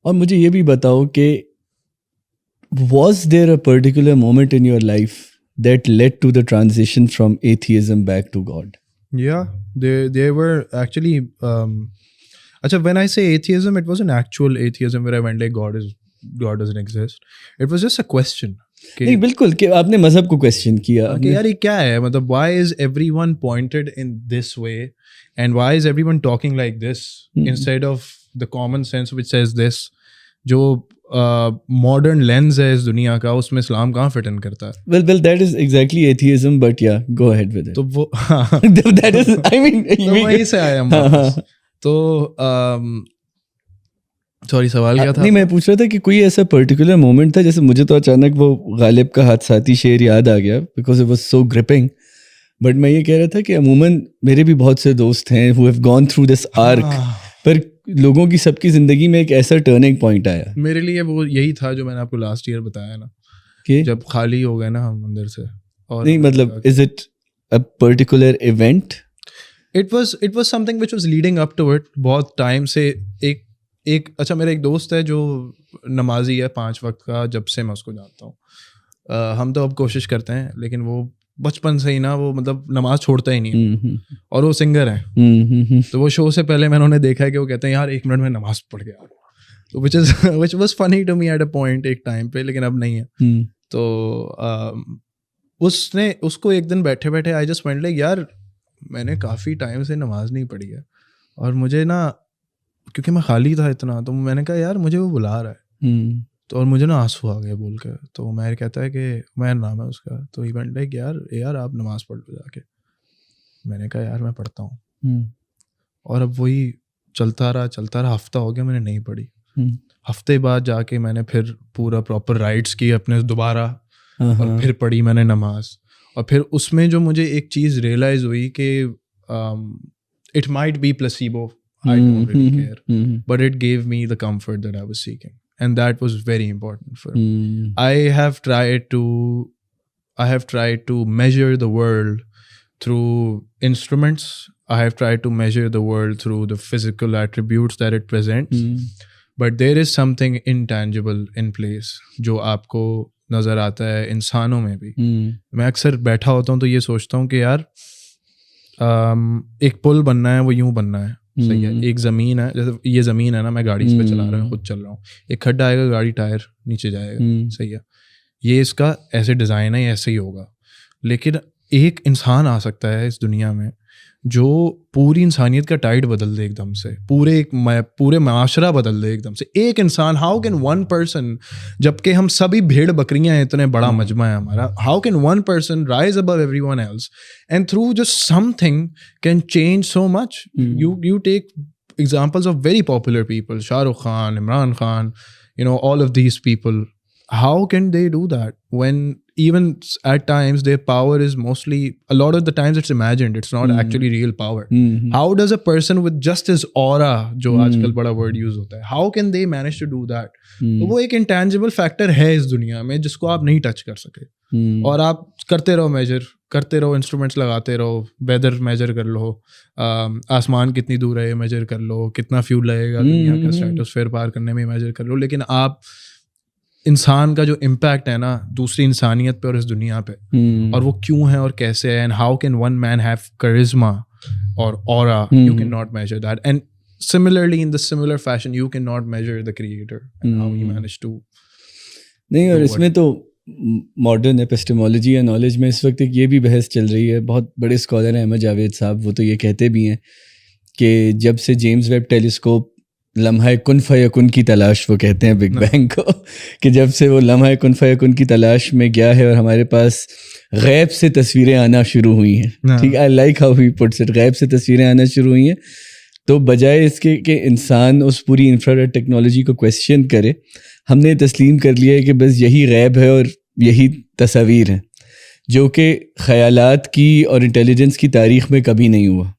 और मुझे ये भी बताओ कि was there a particular moment in your life that led to the transition from atheism back to God? Yeah, they were actually. When I say atheism, it wasn't actual atheism where I went like God doesn't exist. It was just a question. नहीं बिल्कुल कि आपने मजहब को question किया कि यार ये क्या है, मतलब why is everyone pointed in this way and why is everyone talking like this instead of the common sense which says this. जो modern lens है इस दुनिया का, उसमें इस्लाम कहाँ फिट इन करता है? Well, that is exactly atheism, but yeah, go ahead with it. तो वो that is, I mean, तो वहीं से आया हम वापस. तो सॉरी सवाल क्या था? नहीं, मैं पूछ रहा था कि कोई ऐसा पर्टिकुलर मोमेंट था, जैसे मुझे तो अचानक वो गालिब का हादसाती शेर याद आ गया because it was so gripping, but मैं ये कह रहा था कि अमूमन मेरे भी बहुत से दोस्त हैं who have gone through this arc, पर लोगों की सबकी जिंदगी में एक ऐसा टर्निंग पॉइंट आया. मेरे लिए वो यही था जो मैंने आपको लास्ट ईयर बताया ना, कि जब खाली हो गए ना हम अंदर से. और नहीं मतलब is it a particular event? It was something which was leading up to it. बहुत टाइम से एक अच्छा मेरा एक दोस्त है जो नमाजी है 5 वक्त का, जब से मैं उसको जानता हूँ. हम तो अब कोशिश करते हैं, लेकिन वो बचपन से ही ना वो मतलब नमाज छोड़ता ही नहीं है. और वो सिंगर है. तो वो शो से पहले मैंने उन्हें देखा है कि वो कहते हैं यार 1 मिनट में नमाज पढ़ गया. तो which was funny to me at a point एक टाइम पे, लेकिन अब नहीं है. तो उसको एक दिन बैठे बैठे आई जस्ट वेंट लाइक यार मैंने काफ़ी टाइम से नमाज नहीं पढ़ी है और मुझे ना, क्योंकि मैं खाली था इतना, तो मैंने कहा यार मुझे वो बुला रहा है. तो और मुझे ना आंसू आ गया बोल के. तो मैं कहता है कि मैं नाम है उसका, तो ही वेंट लाइक यार आप नमाज पढ़ लो जाके. मैंने कहा यार मैं पढ़ता हूँ. और अब वही चलता रहा. हफ्ता हो गया मैंने नहीं पढ़ी. हफ्ते बाद जाके मैंने फिर पूरा प्रॉपर राइट्स की अपने दोबारा, और फिर पढ़ी मैंने नमाज. और फिर उसमें जो मुझे एक चीज़ रियलाइज़ हुई कि it might be placebo, I don't really care, but it gave me the comfort that I was seeking, and that was very important for me. I have tried to measure the world through instruments. I have tried to measure the world through the physical attributes that it presents, but there is something intangible in place जो आपको नज़र आता है इंसानों में भी. मैं अक्सर बैठा होता हूँ तो ये सोचता हूँ कि यार एक पुल बनना है, वो यूँ बनना है. सही है. एक ज़मीन है, जैसे ये ज़मीन है ना, मैं गाड़ी इस पे चला रहा हूँ, खुद चल रहा हूँ. एक खड्डा आएगा, गाड़ी टायर नीचे जाएगा. सही है. ये इसका ऐसे डिज़ाइन है, ऐसे ही होगा. लेकिन एक इंसान आ सकता है इस दुनिया में जो पूरी इंसानियत का टाइड बदल दे एकदम से, पूरे माशरा बदल दे एकदम से. एक इंसान, हाउ कैन वन पर्सन, जबकि हम सभी भेड़ बकरियां हैं, इतने बड़ा मजमा है हमारा, how can one person rise above everyone else and through just something can change so much. You take examples of very popular people, Shahrukh Khan, Imran Khan, all of these people. How can they do that when even at times their power is mostly, a lot of the times it's imagined, it's not actually real power. How does a person with just his aura, जो आजकल बड़ा word use होता है, how can they manage to do that? तो वो एक intangible factor है इस दुनिया में जिसको आप नहीं टच कर सके. और आप करते रहो मेजर, करते रहो, इंस्ट्रूमेंट्स लगाते रहो, वेदर मेजर कर लो, आसमान कितनी दूर है मेजर कर लो, कितना फ्यूल लगेगा दुनिया का स्ट्रेटोस्फीयर पार करने में मेजर कर लो. लेकिन आप इंसान का जो इम्पैक्ट है ना दूसरी इंसानियत पे और इस दुनिया पे, और वो क्यों है और कैसे है, and how can one man have charisma और aura, you can not measure that. And similarly in the similar fashion you can not measure the creator and how he manage to. नहीं, और इसमें तो मॉडर्न एपिस्टेमोलॉजी या knowledge में इस वक्त एक ये भी बहस चल रही है. बहुत बड़े स्कॉलर हैं अहमद जावेद साहब, वो तो ये कहते भी हैं कि जब से जेम्स वेब टेलीस्कोप लम्हा कुन फयकुन की तलाश, वो कहते हैं बिग बैंग को, कि जब से वो लम्हा कुन फयकुन की तलाश में गया है और हमारे पास गैब से तस्वीरें आना शुरू हुई हैं. ठीक, I like how he puts it, गैब से तस्वीरें आना शुरू हुई हैं. तो बजाय इसके कि इंसान उस पूरी इंफ्रारेड टेक्नोलॉजी को क्वेश्चन करे, हमने तस्लीम कर लिया है कि बस यही गैब है और यही तस्वीर है, जो कि ख़यालात की और इंटेलिजेंस की तारीख़ में कभी नहीं हुआ.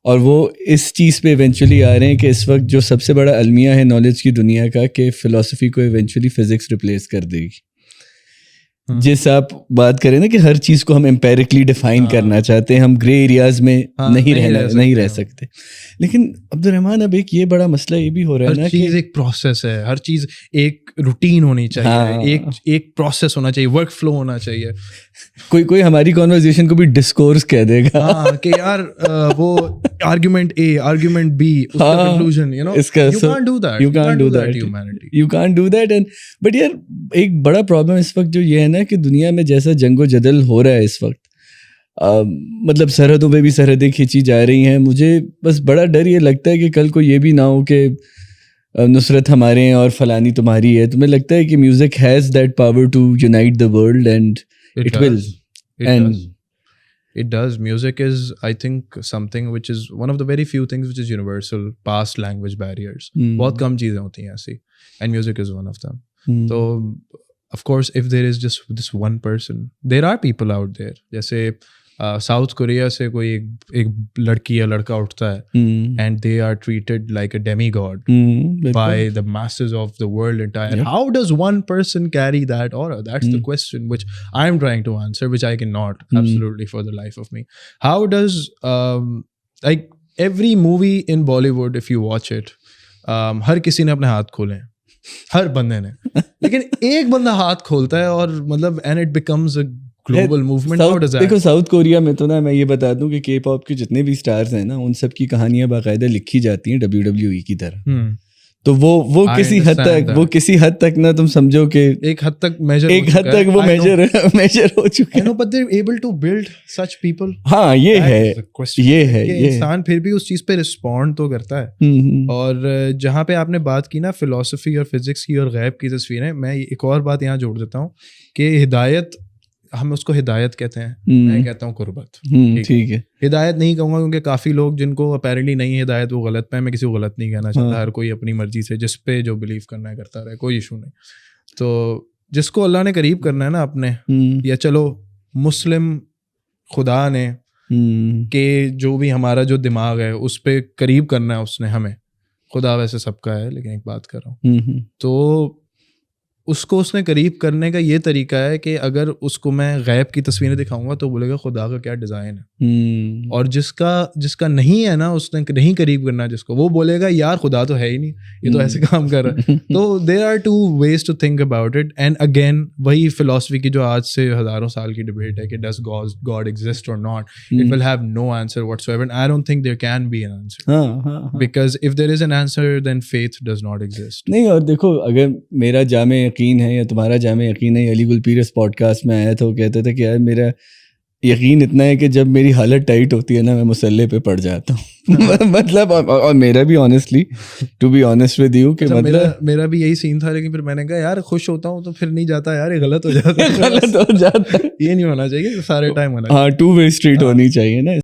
और वो इस चीज़ पे इवेंचुअली आ रहे हैं कि इस वक्त जो सबसे बड़ा अलमिया है नॉलेज की दुनिया का, कि फ़िलासफ़ी को इवेंचुअली फ़िज़िक्स रिप्लेस कर देगी. जिस आप बात करें ना कि हर चीज को हम एम्पेरिकली डिफाइन करना चाहते हैं, हम ग्रे एरियाज में नहीं रह सकते। लेकिन अब्दुर्रहमान, अब एक ये बड़ा मसला ये भी हो रहा है ना, हर चीज एक प्रोसेस है, हर चीज एक रूटीन होनी चाहिए, एक प्रोसेस होना चाहिए, वर्क फ्लो होना चाहिए। कोई हमारी कॉन्वर्सेशन को भी डिस्कोर्स कह देगा कि यार वो आर्गुमेंट ए, आर्गुमेंट बी, उसका conclusion, you can't do that. And but यार एक बड़ा प्रॉब्लम इस वक्त जो ये है ना कि दुनिया में जैसा जंगो जदल हो रहा है इस वक्त, मतलब सरहदों पे भी सरहदें खींची जा रही हैं, मुझे बस बड़ा डर ये लगता है कि कल को ये भी ना हो कि नुसरत हमारे हैं और फलानी तुम्हारी है। तुम्हें लगता है कि music has that power to unite the world and it will it does. Music is, I think, something which is one of the very few things which is universal past language barriers. बहुत कम चीज़ें होती हैं ऐसी, and music is one of them. So of course if there is just this one person, there are people out there, जैसे south Korea से कोई एक लड़की या लड़का उठता है and they are treated like a demigod by the masses of the world entire. How does one person carry that aura? That's the question which I'm trying to answer, which I cannot absolutely for the life of me. How does like every movie in Bollywood, if you watch it, हर किसी ने अपने हाथ खोले, हर बंदे ने, लेकिन एक बंदा हाथ खोलता है और मतलब and it becomes a global movement. How does that? देखो साउथ कोरिया में तो ना, मैं ये बता दूं कि के पॉप के जितने भी स्टार्स हैं ना, उन सब की कहानियां बाकायदा लिखी जाती हैं WWE की तरह। तो वो किसी हद तक ना तुम समझो कि एक हद तक मेजर वो मेजर हो चुका है। But they are able to build such people. हाँ, ये है इंसान फिर भी उस चीज पे रिस्पॉन्ड तो करता है। और जहाँ पे आपने बात की ना फिलोसफी और फिजिक्स की और गैब की तस्वीरें, मैं एक और बात यहाँ जोड़ देता हूँ कि हिदायत, हम उसको हिदायत कहते हैं, मैं कहता हूँ कुर्बत। ठीक है, हिदायत नहीं कहूँगा क्योंकि काफ़ी लोग जिनको अपेरेंटली नहीं हिदायत वो गलत पे, मैं किसी को गलत नहीं कहना चाहता। हर कोई अपनी मर्जी से जिस पे जो बिलीव करना है करता रहे, कोई इशू नहीं। तो जिसको अल्लाह ने करीब करना है ना अपने, या चलो मुस्लिम खुदा ने के जो भी हमारा जो दिमाग है उस पे करीब करना है उसने हमें। खुदा वैसे सबका है, लेकिन एक बात कर रहा हूँ, तो उसको उसने करीब करने का ये तरीका है कि अगर उसको मैं गैब की तस्वीरें दिखाऊंगा तो बोलेगा खुदा का क्या डिज़ाइन है। और जिसका नहीं है ना, उसने नहीं करीब करना जिसको, वो बोलेगा यार खुदा तो है ही नहीं, ये तो ऐसे काम कर रहा है। तो there are two ways to think about it. And again वही फिलोसफी की जो आज से हज़ारों साल की डिबेट है कि डज गॉड एग्जिस्ट और not, it will have no answer whatsoever. I don't think there can be an answer, because if there is an answer then faith does not exist. नहीं, और देखो अगर मेरा जामे यकीन है या तुम्हारा जामे यकीन है, अली गुलपीर इस पॉडकास्ट में आया था, वो कहते थे कि यार मेरा यकीन इतना है कि जब मेरी हालत टाइट होती है ना, मैं मुसल्ले पे पड़ जाता हूँ। मतलब और मेरा भी honestly, to be honest with you, कि मतलब मेरा भी यही सीन था, लेकिन फिर मैंने कहा यार खुश होता हूँ तो फिर नहीं जाता यार, ये गलत हो जाता है। गलत हो जाता है, ये नहीं होना चाहिए सारे टाइम होना। हाँ, टू वे स्ट्रीट होनी चाहिए ना।